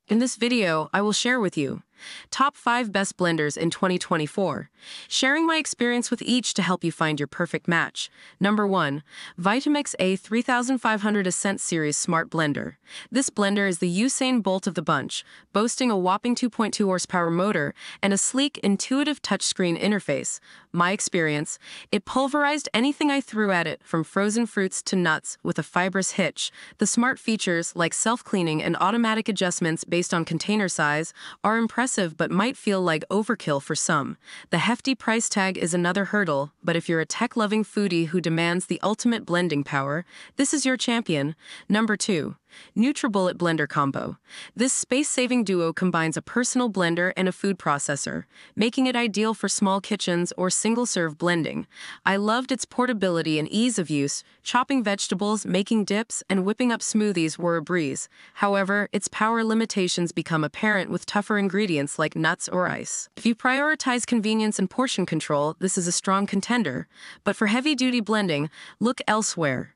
In this video, I will share with you top 5 best blenders in 2024, sharing my experience with each to help you find your perfect match. Number 1. Vitamix A3500 Ascent Series Smart Blender. This blender is the Usain Bolt of the bunch, boasting a whopping 2.2 horsepower motor and a sleek, intuitive touchscreen interface. My experience, it pulverized anything I threw at it, from frozen fruits to nuts, with a fibrous hitch. The smart features, like self-cleaning and automatic adjustments based on container size, are impressive but might feel like overkill for some. The hefty price tag is another hurdle, but if you're a tech-loving foodie who demands the ultimate blending power, this is your champion. Number 2. NutriBullet Blender Combo. This space-saving duo combines a personal blender and a food processor, making it ideal for small kitchens or single-serve blending. I loved its portability and ease of use. Chopping vegetables, making dips, and whipping up smoothies were a breeze. However, its power limitations become apparent with tougher ingredients like nuts or ice. If you prioritize convenience and portion control, this is a strong contender. But for heavy-duty blending, look elsewhere.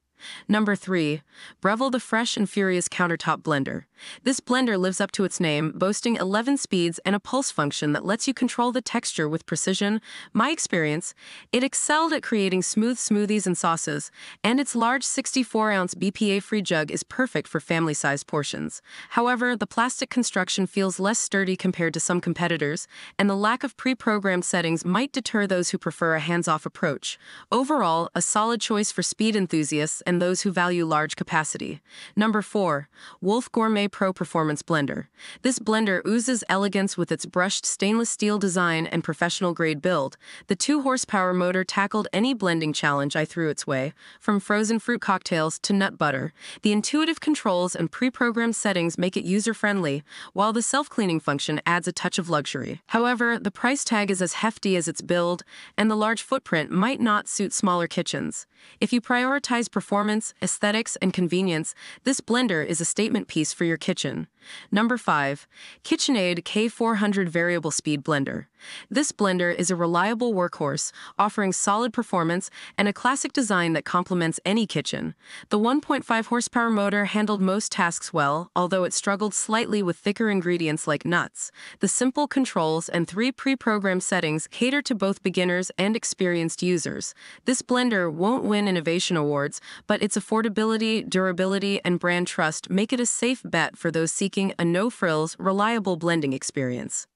Number 3. Breville the Fresh and Furious Countertop Blender. This blender lives up to its name, boasting 11 speeds and a pulse function that lets you control the texture with precision. My experience, it excelled at creating smooth smoothies and sauces, and its large 64-ounce BPA-free jug is perfect for family-sized portions. However, the plastic construction feels less sturdy compared to some competitors, and the lack of pre-programmed settings might deter those who prefer a hands-off approach. Overall, a solid choice for speed enthusiasts and those who value large capacity. Number 4. Wolf Gourmet Pro Performance Blender. This blender oozes elegance with its brushed stainless steel design and professional-grade build. The 2-horsepower motor tackled any blending challenge I threw its way, from frozen fruit cocktails to nut butter. The intuitive controls and pre-programmed settings make it user-friendly, while the self-cleaning function adds a touch of luxury. However, the price tag is as hefty as its build, and the large footprint might not suit smaller kitchens. If you prioritize performance, aesthetics, and convenience, this blender is a statement piece for your kitchen. Number 5. KitchenAid K400 Variable Speed Blender. This blender is a reliable workhorse, offering solid performance and a classic design that complements any kitchen. The 1.5 horsepower motor handled most tasks well, although it struggled slightly with thicker ingredients like nuts. The simple controls and 3 pre-programmed settings cater to both beginners and experienced users. This blender won't win innovation awards, but its affordability, durability, and brand trust make it a safe bet for those seeking a no-frills, reliable blending experience.